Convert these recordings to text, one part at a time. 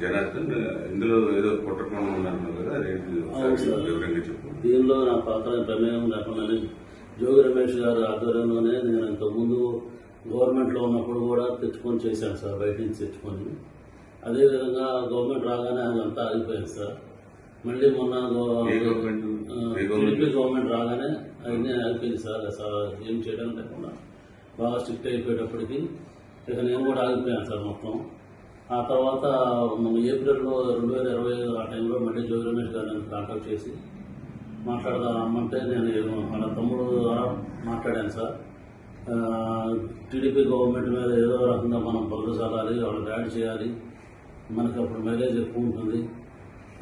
జనార్దన్ ఇందులో ఏదో కుట్రకోణం ఉన్నారు కదా, వివరంగా చెప్పు. దీనిలో నా పాత్ర ప్రమేయం లేకుండానే జోగి రమేష్ గారి ఆధ్వర్యంలోనే నేను ఇంతకుముందు గవర్నమెంట్లో ఉన్నప్పుడు కూడా తెచ్చుకొని చేశాను సార్, బయట నుంచి తెచ్చుకొని. అదేవిధంగా గవర్నమెంట్ రాగానే అదంతా ఆగిపోయింది సార్. మళ్ళీ మొన్న టీడీపీ గవర్నమెంట్ రాగానే అవన్నీ ఆగిపోయింది సార్. ఏం చేయడం లేకుండా బాగా స్ట్రిక్ట్ అయిపోయేటప్పటికి ఇక నేను కూడా ఆగిపోయాను సార్ మొత్తం. ఆ తర్వాత మన ఏప్రిల్లో 2025 ఆ టైంలో మళ్ళీ జోగి రమేష్ గారు నన్ను కాంటాక్ట్ చేసి మాట్లాడదామంటే నేను వాళ్ళ తమ్ముడు ద్వారా మాట్లాడాను సార్. టీడీపీ గవర్నమెంట్ మీద ఏదో రకంగా మనం బదులు చల్లాలి, వాళ్ళు యాడ్ చేయాలి, మనకి అప్పుడు మైలేజ్ ఎక్కువ ఉంటుంది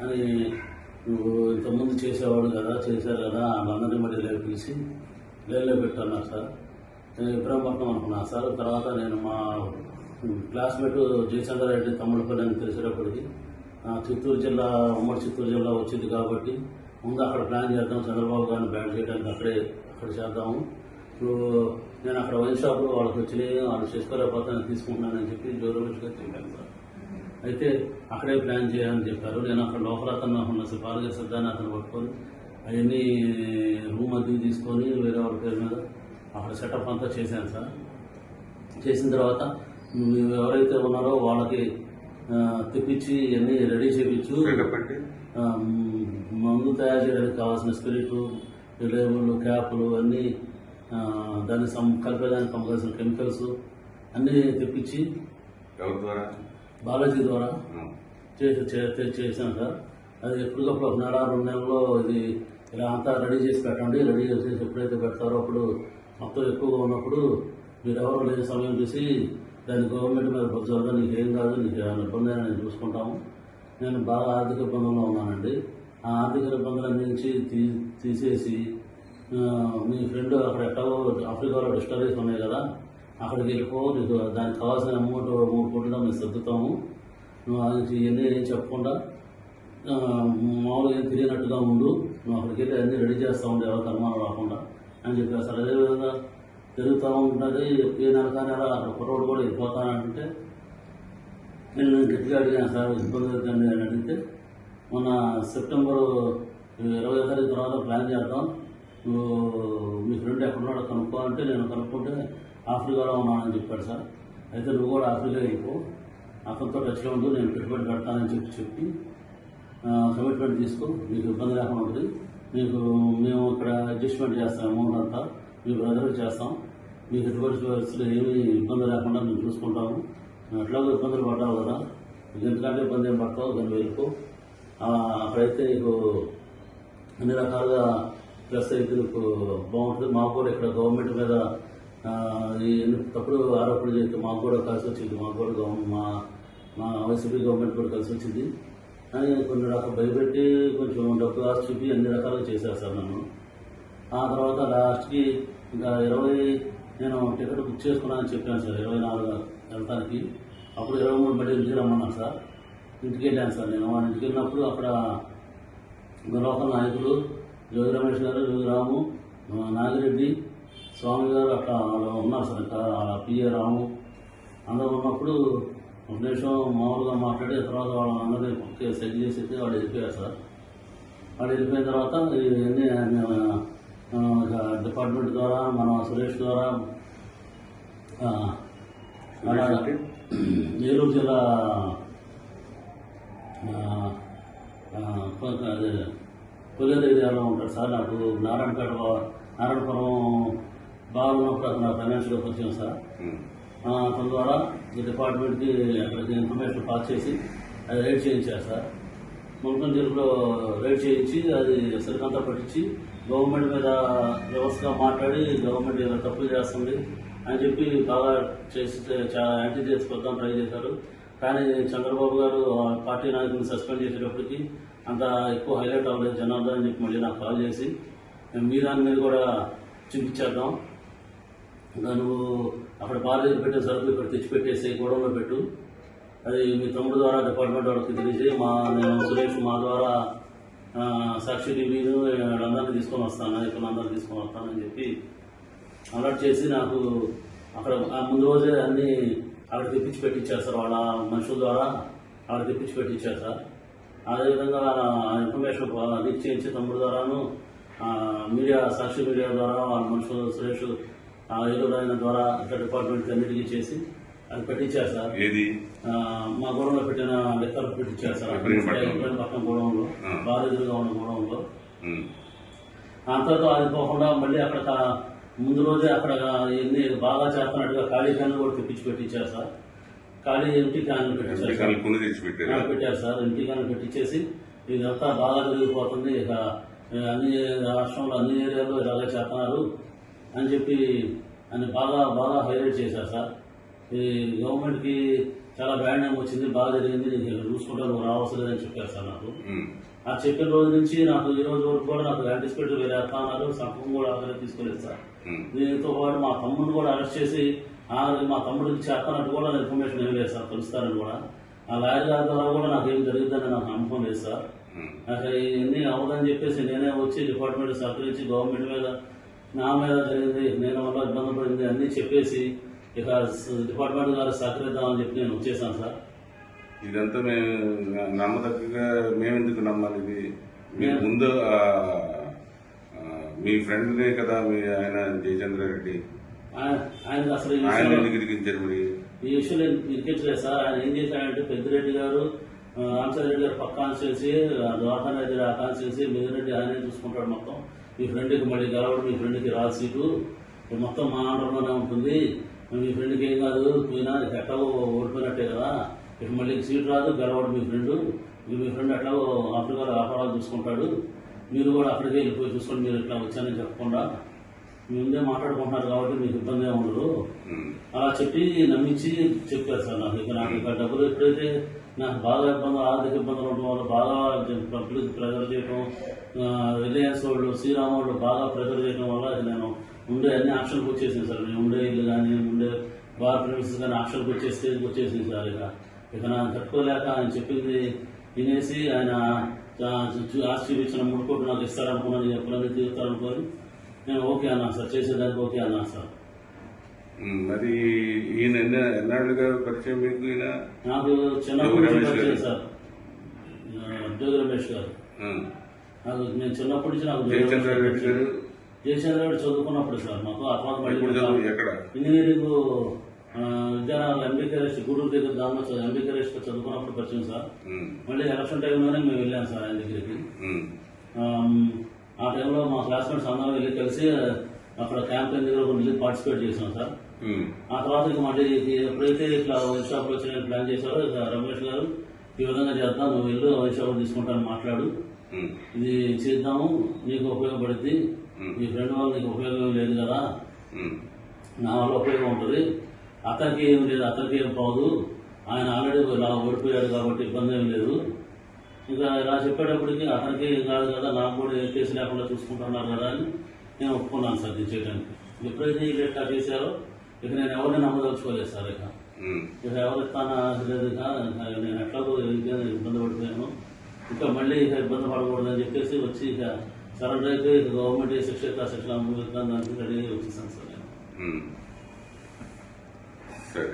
అని నువ్వు ఇంతకుముందు చేసేవాడు కదా, చేశారు కదా, వాళ్ళందరినీ మళ్ళీ పిలిచి లైన్లో పెట్టన్నారు సార్. నేను ఇబ్రాహీంపట్నం అనుకున్నాను సార్. తర్వాత నేను మా క్లాస్మేట్ జయచంద్ర రెడ్డి తమ్ముడిపల్లి అని తెలిసేటప్పటికి చిత్తూరు జిల్లా, ఉమ్మడి చిత్తూరు జిల్లా వచ్చింది కాబట్టి ముందు అక్కడ ప్లాన్ చేద్దాం, చంద్రబాబు గారిని బ్యాన్ చేయడానికి అక్కడ చేద్దాము. ఇప్పుడు నేను అక్కడ వైన్ షాప్లో వాళ్ళకి వచ్చినాయి, వాళ్ళు చేసుకోలేకపోతే నేను తీసుకుంటున్నానని చెప్పి జోగి రమేష్ గారు చెప్పాను సార్. అయితే అక్కడే ప్లాన్ చేయాలని చెప్పారు. నేను అక్కడ లోపల అతను ఉన్న సిఫారగా సిద్ధాన్ని అతను పట్టుకొని అవన్నీ రూమ్ అది తీసుకొని వేరే వాళ్ళ పేరు మీద అక్కడ సెటప్ అంతా చేశాను సార్. చేసిన తర్వాత ఎవరైతే ఉన్నారో వాళ్ళకి తెప్పించి అన్నీ రెడీ చేయించు, మందు తయారు చేయడానికి కావాల్సిన స్పిరిట్, లేబుల్, క్యాపులు అన్నీ, దాన్ని కలిపేదానికి కావాల్సిన కెమికల్స్ అన్నీ తెప్పించి బాలాజీ ద్వారా చేశాను సార్. అది ఎప్పటికప్పుడు 1 నెల 2 నెలల్లో ఇది ఇలా అంతా రెడీ చేసి పెట్టండి. రెడీ చేసి ఎప్పుడైతే పెడతారో అప్పుడు మొత్తం ఎక్కువగా ఉన్నప్పుడు మీరు ఎవరు లేని సమయం చూసి దాన్ని గవర్నమెంట్ మీద బొజ్జాలుగా నీకు ఏం కాదు, నీకు ఏమైనా ఇబ్బంది అయినా నేను చూసుకుంటాము. నేను బాగా ఆర్థిక ఇబ్బందుల్లో ఉన్నానండి. ఆ ఆర్థిక ఇబ్బందులన్నీ నుంచి తీసేసి మీ ఫ్రెండ్ అక్కడ ఎట్టాగో ఆఫ్రికాలో డిస్టరీస్ ఉన్నాయి కదా, అక్కడికి వెళ్ళిపో, నీకు దానికి కావాల్సిన అమౌంట్ 3 కోట్లుగా మేము సర్దుతాము, నువ్వు అది ఇవన్నీ ఏం చెప్పకుండా మామూలుగా ఏం తెలియనట్టుగా ఉండు, నువ్వు అక్కడికి వెళ్ళి అన్నీ రెడీ చేస్తూ ఉండే ఎవరికి అనుమానం రాకుండా అని చెప్పారు సార్. అదేవిధంగా జరుగుతూ ఉంటుంది. ఏ నెల అక్కడ కుర్రోడు కూడా వెళ్ళిపోతానంటే నేను గట్టిగా అడిగాను సార్, ఇబ్బంది అవుతుంది అని అడిగితే మొన్న సెప్టెంబర్ 20వ తారీఖు తర్వాత ప్లాన్ చేద్దాం, నువ్వు మీ ఫ్రెండ్ ఎక్కడున్నాడో కనుక్కో అంటే నేను కనుక్కుంటే ఆఫ్రికాలో ఉన్నానని చెప్పాడు సార్. అయితే నువ్వు కూడా ఆఫ్రికా వెళ్ళిపో, అతనితో టచ్లో ఉండు, నేను పెట్టుబడి పెడతానని చెప్పి కమిట్మెంట్ తీసుకో, నీకు ఇబ్బంది లేకుండా ఉంటుంది, మేము ఇక్కడ అడ్జస్ట్మెంట్ చేస్తాం, అమౌంట్ అంతా మీ బ్రదర్కి చేస్తాం, మీకు ఎటువంటి పరిస్థితులు ఏమీ ఇబ్బంది లేకుండా మేము చూసుకుంటాము, ఎట్లాగో ఇబ్బందులు పడ్డావు కదా, ఎందుకంటే ఇబ్బంది ఏం పడతావు, దాన్ని వెళ్ళిపో, అక్కడైతే నీకు అన్ని రకాలుగా ప్లస్ అయితే నీకు బాగుంటుంది. మాకు కూడా ఇక్కడ గవర్నమెంట్ మీద తప్పుడు ఆరోపణలు చేస్తే మాకు కూడా కలిసి వచ్చింది, మాకు కూడా మా వైసీపీ గవర్నమెంట్ కూడా కలిసి వచ్చింది అని కొన్ని రకాలు భయపెట్టి కొంచెం డబ్బు ఆశ చూపి అన్ని రకాలుగా చేశారు సార్ నన్ను. ఆ తర్వాత లాస్ట్కి ఇంకా 20 నేను టికెట్ బుక్ చేసుకున్నానని చెప్పాను సార్, 24 వెళ్తానికి. అప్పుడు 23 మళ్ళీ ఇంటికి రమ్మన్నాను సార్. ఇంటికి వెళ్ళాను సార్. నేను వాళ్ళ ఇంటికి వెళ్ళినప్పుడు అక్కడ లోకల్ నాయకులు జోగి రమేష్ గారు, జోగి రాము, నాగిరెడ్డి, స్వామి గారు అట్లా ఉన్నారు సార్. ఇంకా పిఏ రాము అందరూ ఉన్నప్పుడు ఒక నిమిషం మామూలుగా మాట్లాడి తర్వాత వాళ్ళందరినీ సెట్ చేసి వాళ్ళు వెళ్ళిపోయారు సార్. వాళ్ళు వెళ్ళిపోయిన తర్వాత ఇవన్నీ డిపార్ట్మెంట్ ద్వారా మన సురేష్ ద్వారా ఏలూరు జిల్లా కొల్లేరు ఏరియాలో ఉంటాడు సార్. నాకు నారాయణపురం బాగున్నప్పుడు అతను ఫైనాన్షియల్గా వచ్చాను సార్. అతని ద్వారా ఈ డిపార్ట్మెంట్కి అక్కడికి ఇన్ఫర్మేషన్ పాస్ చేసి అది రైడ్ చేయించారు సార్. ముల్కం జిల్లాలో రైడ్ చేయించి అది సరికంతా పట్టించి గవర్నమెంట్ మీద వ్యవస్థగా మాట్లాడి గవర్నమెంట్ ఇలా తప్పులు చేస్తుంది అని చెప్పి బాగా చేసి చాలా యాంటీ చేసుకొద్దాం ట్రై చేశారు. కానీ చంద్రబాబు గారు పార్టీ నాయకులను సస్పెండ్ చేసేటప్పటికి అంత ఎక్కువ హైలైట్ అవ్వలేదు జనార్దన్ అని చెప్పి మళ్ళీ నాకు కాల్ చేసి మీ దాని మీద కూడా చూపించేద్దాం, నువ్వు అక్కడ బాధ్యత పెట్టే సరుకులు ఇక్కడ తెచ్చిపెట్టేసి గోడంలో పెట్టు, అది మీ తమ్ముడు ద్వారా డిపార్ట్మెంట్ వాళ్ళకి తెలిసి నేను సురేష్ మా ద్వారా సాక్షి టీవీను అందరినీ తీసుకొని వస్తాను, నాయకులు అందరినీ తీసుకొని వస్తానని చెప్పి అలర్ట్ చేసి నాకు అక్కడ ముందు రోజే అన్నీ అక్కడ తెప్పించి పెట్టించారు సార్ వాళ్ళ మనుషుల ద్వారా. ఆడ తెప్పించి పెట్టించారు సార్. అదేవిధంగా ఇన్ఫర్మేషన్ లీక్ చేయించే తమ్ముడు ద్వారాను మీడియా సాక్షి మీడియా ద్వారా వాళ్ళ మనుషులు సురేష్ ఏలూరు ఆయన ద్వారా ఇట్లా డిపార్ట్మెంట్ అన్నిటికీ చేసి అది పెట్టించారు సార్. మా గోడంలో పెట్టిన లెక్కలు పెట్టించారు సార్. పక్కన గోడంలో బాగా ఎదురుగా ఉన్న గోడంలో. అంతతో అది పోకుండా మళ్ళీ అక్కడ ముందు రోజే అక్కడ ఎన్ని బాగా చేస్తున్నట్టుగా ఖాళీ క్యాన్లు కూడా తెప్పించి పెట్టించారు సార్. ఖాళీ ఎంటీ క్యాన్లు పెట్టారు సార్. ఎంటీ క్యాన్లు పెట్టించేసి ఇదంతా బాగా జరిగిపోతుంది, ఇక అన్ని రాష్ట్రంలో అన్ని ఏరియాలో ఇలాగే చేస్తున్నారు అని చెప్పి అని బాగా బాగా హైలైట్ చేశారు సార్. ఈ గవర్నమెంట్కి చాలా బ్యాడ్ నేమ్ వచ్చింది, బాగా జరిగింది, చూసుకుంటా నువ్వు రావాల్సి లేదని చెప్పారు సార్ నాకు. ఆ చెప్పిన రోజు నుంచి నాకు ఈ రోజు వరకు కూడా నాకు యాంటిసిపేట్ వేరే అన్నారు, సంపకం కూడా అక్కడ తీసుకోలేదు సార్. దీంతో పాటు మా తమ్ముడిని కూడా అరెస్ట్ చేసి మా తమ్ముడికి చేస్తున్నట్టు కూడా ఇన్ఫర్మేషన్ ఏం లేదు సార్, తెలుస్తారని కూడా. ఆ లాయర్ గారి ద్వారా కూడా నాకు ఏం జరిగిందని నాకు నమ్మకం లేదు సార్. నాకు ఇవన్నీ అవ్వదని చెప్పేసి నేనే వచ్చి డిపార్ట్మెంట్ సహకరించి గవర్నమెంట్ మీద నా మీద జరిగింది, నేను వల్ల ఇబ్బంది పడింది అన్నీ చెప్పేసి ఇక డిపార్ట్మెంట్ గారు సహకరిద్దామని చెప్పి నేను వచ్చేసాను సార్. ఇదంతా మేము నమ్మదగ్గగా మేమెందుకు నమ్మాలి? ఇది మీరు ముందు మీ ఫ్రెండ్నే కదా మీ ఆయన జయచంద్రారెడ్డి, ఆయన అసలు ఇరికించారు. మరి ఈ విషయంలో ఇరికించలేదు సార్. ఆయన ఏం చేశాడంటే పెద్దిరెడ్డి గారు రామచంద్రెడ్డి గారు పక్క కాన్స్టిట్యూన్సీ, దోహన్ రెడ్డి ఆ కాన్స్టిట్యూన్సీ, మిగిలిరెడ్డి ఆయనే చూసుకుంటాడు మొత్తం. మీ ఫ్రెండ్కి మళ్ళీ గెలవడం, మీ ఫ్రెండ్కి రాదు సీటు, మొత్తం మా ఆంధ్రలోనే ఉంటుంది, మీ ఫ్రెండ్కి ఏం కాదు, పోయినా ఎట్లాగో ఓడిపోయినట్టే కదా, ఇక మళ్ళీ సీట్ రాదు, గెలవడం మీ ఫ్రెండ్ ఎట్లాగో ఆఫ్రికాలో వ్యాపారాలు చూసుకుంటాడు, మీరు కూడా అక్కడికి వెళ్ళిపోయి చూసుకొని మీరు ఇట్లా వచ్చానని చెప్పకుండా మీ ముందే మాట్లాడుకుంటున్నారు కాబట్టి మీకు ఇబ్బంది ఉండదు అలా చెప్పి నమ్మించి చెప్పారు సార్. నాకు ఇక డబ్బులు ఎప్పుడైతే నాకు బాగా ఇబ్బంది, ఆర్థిక ఇబ్బందులు ఉండడం వల్ల బాగా పబ్లిక్ ప్రెజర్ చేయడం, రిలయన్స్ వాళ్ళు, శ్రీరామ్ వాళ్ళు బాగా ప్రెజర్ చేయడం వల్ల నేను ఉండే అన్ని ఆప్షన్కి వచ్చేసింది సార్. నేను ఉండే ఇల్లు కానీ ఉండే బార్ ప్రిమిసెస్ కానీ ఆప్షన్కి వచ్చేసింది సార్. ఇక నాకు తట్టుకోలేక ఆయన చెప్పింది వినేసి ఆయన ఆస్తి ఇచ్చిన 3 కోట్లు నాకు ఇస్తారనుకున్నాను, ఎప్పుడన్నీ తీరుతారనుకోని నేను ఓకే అన్నా సార్, చేసేదానికి ఓకే అన్నా సార్. మరి ఈయన ఎన్నాళ్ళుగా పరిచయం మీకు? ఈయన నాకు చిన్నప్పటి నుంచి పరిచయం సార్, జోగి రమేష్ గారు. నాకు నేను చిన్నప్పటి నుంచి నాకు జయచంద్రారెడ్డి చదువుకున్నప్పుడు సార్ మాకు engineering Vidyanagar MBK rest Gudur దగ్గర దానిలో ఎంబీకే రెస్ట్ చదువుకున్నప్పుడు పరిచయం సార్. మళ్ళీ ఎలక్షన్ టైంలోనే మేము వెళ్ళాం సార్ ఆయన దగ్గరికి. ఆ టైంలో మా క్లాస్మేట్స్ అందరం వెళ్ళి కలిసి అక్కడ క్యాంపెయిన్ దగ్గర వెళ్ళి పార్టిసిపేట్ చేసాం సార్. ఆ తర్వాత ఇక మళ్ళీ ఎప్పుడైతే ఇట్లా వైన్ షాప్లో వచ్చిన ప్లాన్ చేశారో ఇక రమేష్ గారు ఈ విధంగా చేద్దాం, నువ్వు వెళ్ళు వైన్ షాప్ తీసుకుంటాను మాట్లాడు, ఇది చేద్దాము, నీకు ఉపయోగపడుద్ది, నీ ఫ్రెండ్ వల్ల నీకు ఉపయోగం లేదు కదా, నా వల్ల ఉపయోగం ఉంటుంది, అతనికి ఏం లేదు, అతనికి ఏం పోదు, ఆయన ఆల్రెడీ ఇలా ఓడిపోయాడు కాబట్టి ఇబ్బంది ఏం లేదు, ఇంకా ఇలా చెప్పేటప్పటికి అతనికి ఏం కాదు కదా, నాకు కూడా ఏ కేసు లేకుండా చూసుకుంటున్నారు కదా అని నేను ఒప్పుకున్నాను సార్ ఇది చేయడానికి. ఎప్పుడైతే ఈ లెక్క చేశారో ఇక నేను ఎవరిని నమ్మదలుచుకోలేదు సార్. ఇక ఎవరు ఇస్తానా లేదు, నేను ఎట్లాగో ఇబ్బంది పడిపోయాను, ఇంకా మళ్ళీ ఇక ఇబ్బంది పడకూడదని చెప్పేసి వచ్చి ఇక సరెండర్ అయితే ఇక గవర్నమెంట్ శిక్ష దానికి రెడీ వచ్చేసాను సార్ నేను. సరే.